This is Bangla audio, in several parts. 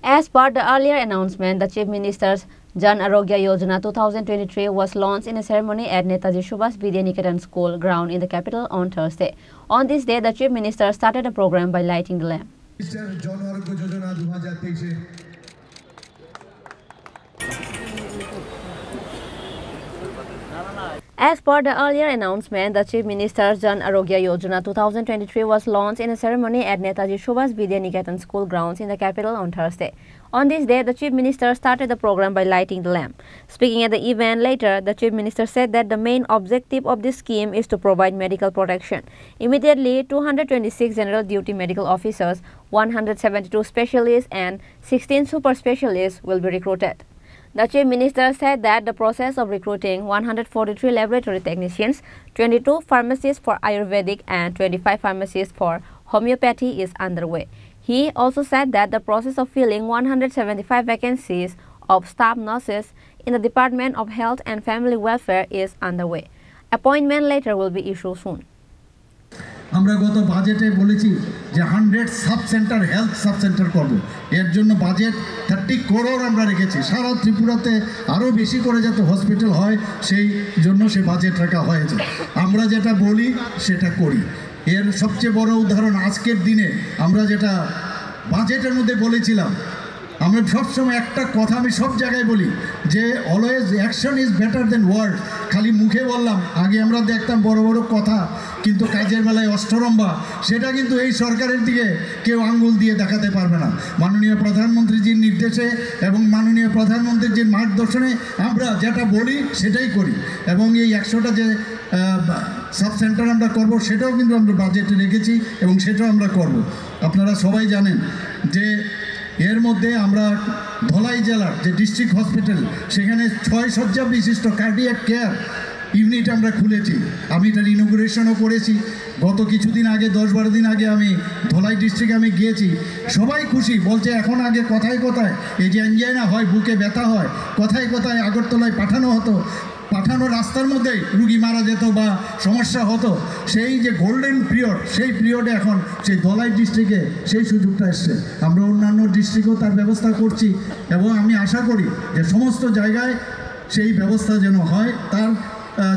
As per the earlier announcement, the Chief Minister's Jan Arogya Yojana 2023 was launched in a ceremony at Netaji Subhas Vidya Niketan School ground in the capital on Thursday. On this day, the Chief Minister started the program by lighting the lamp. Jan Arogya Yojana 2023 As per the earlier announcement, the Chief Minister's Jan Arogya Yojana 2023 was launched in a ceremony at Netaji Subhas Vidya Niketan School grounds in the capital on Thursday. On this day, the Chief Minister started the program by lighting the lamp. Speaking at the event later, the Chief Minister said that the main objective of this scheme is to provide medical protection. Immediately, 226 general duty medical officers, 172 specialists and 16 super specialists will be recruited. The Chief Minister said that the process of recruiting 143 laboratory technicians, 22 pharmacists for Ayurvedic and 25 pharmacists for homeopathy is underway. He also said that the process of filling 175 vacancies of staff nurses in the Department of Health and Family Welfare is underway. Appointment letter will be issued soon. আমরা গত বাজেটে বলেছি যে 100 sub centre health sub centre করব। এর জন্য বাজেট 30 করোড় আমরা রেখেছি। সারা ত্রিপুরাতে আরও বেশি করে যাতে হসপিটাল হয় সেই জন্য সে বাজেট রাখা হয়েছে। আমরা যেটা বলি সেটা করি। এর সবচেয়ে বড় উদাহরণ আজকের দিনে আমরা যেটা বাজেটের মধ্যে বলেছিলাম, আমরা সবসময় একটা কথা আমি সব জায়গায় বলি যে always action is better than word. খালি মুখে বললাম, আগে আমরা দেখতাম বড় বড় কথা কিন্তু কাজের বেলায় অষ্টরম্ভা, সেটা কিন্তু এই সরকারের দিকে কেউ আঙ্গুল দিয়ে দেখাতে পারবে না। মাননীয় প্রধানমন্ত্রীজির নির্দেশে এবং মাননীয় প্রধানমন্ত্রীজির মার্গদর্শনে আমরা যেটা বলি সেটাই করি এবং এই 100টা যে সাব সেন্টার আমরা করব সেটাও কিন্তু আমরা বাজেটে রেখেছি এবং সেটাও আমরা করব। আপনারা সবাই জানেন যে এর মধ্যে আমরা ধলাই জেলার যে ডিস্ট্রিক্ট হসপিটাল সেখানে 6 শয্যা বিশিষ্ট কার্ডিয়াক কেয়ার ইউনিট আমরা খুলেছি। আমি এটার ইনোগ্রেশনও করেছি। গত কিছুদিন আগে 10-12 দিন আগে আমি ধলাই ডিস্ট্রিক্টে আমি গিয়েছি। সবাই খুশি, বলছে এখন আগে কথায় কথায় এই যে অ্যাঞ্জাইনা হয়, বুকে ব্যথা হয়, কথায় কথায় আগরতলায় পাঠানো হতো, পাঠানো রাস্তার মধ্যেই রুগী মারা যেত বা সমস্যা হতো। সেই যে গোল্ডেন পিরিয়ড, সেই পিরিয়ডে এখন সেই ধলাই ডিস্ট্রিক্টে সেই সুযোগটা এসছে। আমরা অন্যান্য ডিস্ট্রিক্টেও তার ব্যবস্থা করছি এবং আমি আশা করি যে সমস্ত জায়গায় সেই ব্যবস্থা যেন হয় তার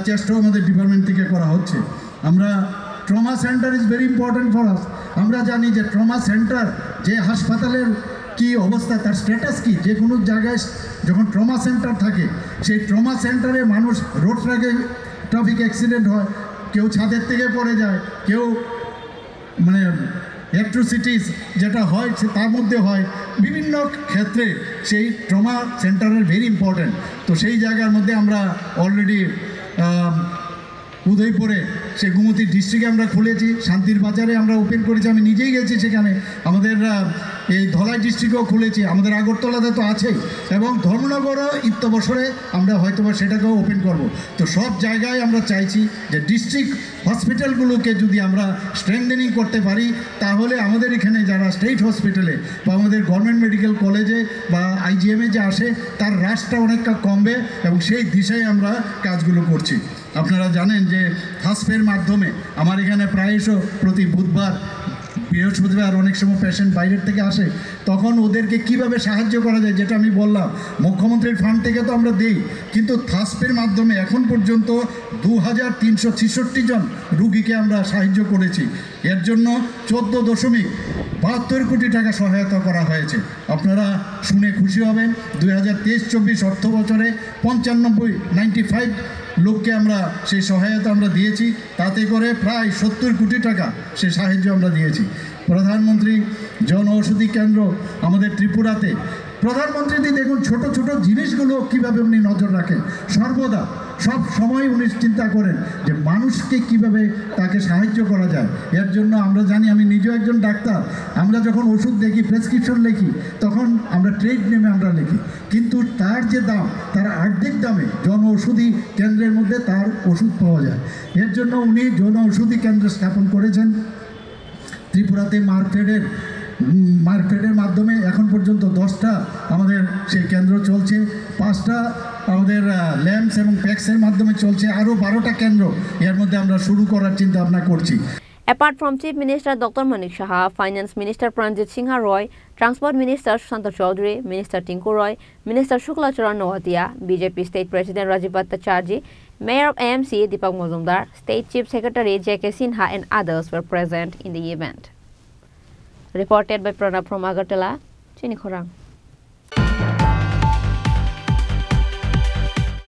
চেষ্টাও আমাদের ডিপার্টমেন্ট থেকে করা হচ্ছে। আমরা trauma centre is very important for us. আমরা জানি যে ট্রমা সেন্টার যে হাসপাতালের কি অবস্থা, তার স্ট্যাটাস কি। যে কোনো জায়গায় যখন ট্রমা সেন্টার থাকে সেই ট্রমা সেন্টারে মানুষ রোড ট্রাফিক অ্যাক্সিডেন্ট হয়, কেউ ছাদের থেকে পড়ে যায়, কেউ মানে ইলেকট্রিসিটিস যেটা হয় তার মধ্যে হয়, বিভিন্ন ক্ষেত্রে সেই ট্রমা সেন্টারের ভেরি ইম্পর্ট্যান্ট। তো সেই জায়গার মধ্যে আমরা অলরেডি উদয়পুরে সে গোমতী ডিস্ট্রিক্টে আমরা খুলেছি, শান্তির বাজারে আমরা ওপেন করেছি, আমি নিজেই গেছি সেখানে। আমাদের এই ধলাই ডিস্ট্রিক্টেও খুলেছি, আমাদের আগরতলাতে তো আছেই এবং ধর্মনগরও বছরে আমরা হয়তো বা সেটাকেও ওপেন করব। তো সব জায়গায় আমরা চাইছি যে ডিস্ট্রিক্ট হসপিটালগুলোকে যদি আমরা স্ট্রেংথেনিং করতে পারি তাহলে আমাদের এখানে যারা স্টেট হসপিটালে বা আমাদের গভর্নমেন্ট মেডিকেল কলেজে বা IGM যে আসে তার হ্রাসটা অনেকটা কমবে এবং সেই দিশায় আমরা কাজগুলো করছি। আপনারা জানেন যে হাসপের মাধ্যমে আমার এখানে প্রায়শ প্রতি বুধবার বৃহস্পতিবার অনেক সময় পেশেন্ট বাইরের থেকে আসে, তখন ওদেরকে কিভাবে সাহায্য করা যায় যেটা আমি বললাম, মুখ্যমন্ত্রীর ফান্ড থেকে তো আমরা দিই, কিন্তু থাসপের মাধ্যমে এখন পর্যন্ত 2366 জন রুগীকে আমরা সাহায্য করেছি। এর জন্য 14.72 কোটি টাকা সহায়তা করা হয়েছে। আপনারা শুনে খুশি হবেন, 2023-24 অর্থ বছরে 95 লোককে আমরা সেই সহায়তা আমরা দিয়েছি, তাতে করে প্রায় 70 কোটি টাকা সে সাহায্য আমরা দিয়েছি। প্রধানমন্ত্রী জন ঔষধি কেন্দ্র আমাদের ত্রিপুরাতে, প্রধানমন্ত্রী দেখুন ছোট ছোট জিনিসগুলো কীভাবে উনি নজর রাখেন, সর্বদা সব সময় উনি চিন্তা করেন যে মানুষকে কিভাবে তাকে সাহায্য করা যায়। এর জন্য আমরা জানি, আমি নিজেও একজন ডাক্তার, আমরা যখন ওষুধ দেখি, প্রেসক্রিপশন লিখি, তখন আমরা ট্রেড নেমে আমরা লিখি, কিন্তু তার যে দাম তার অর্ধেক দামে জন ঔষধি কেন্দ্রের মধ্যে তার ওষুধ পাওয়া যায়। এর জন্য উনি জন ঔষধি কেন্দ্র স্থাপন করেছেন ত্রিপুরাতে। মার্কেটের মাধ্যমে এখন পর্যন্ত 10টা আমাদের সেই কেন্দ্র চলছে, 5টা আমাদের ল্যাম্পস এবং প্যাক্সের মাধ্যমে চলছে, আরও 12টা কেন্দ্র এর মধ্যে আমরা শুরু করার চিন্তা ভাবনা করছি। Apart from Chief Minister Dr. Manik Saha, Finance Minister Pranjit Singha Roy, Transport Minister Sushant Chaudhary, Minister Tinku Roy, Minister Shukla Charan Nohatia, BJP State President Rajiv Bhattacharjee, Mayor of AMC Deepak Majumdar, State Chief Secretary J.K. Sinha and others were present in the event. Reported by Pranab from Agartala, Chini Khorang.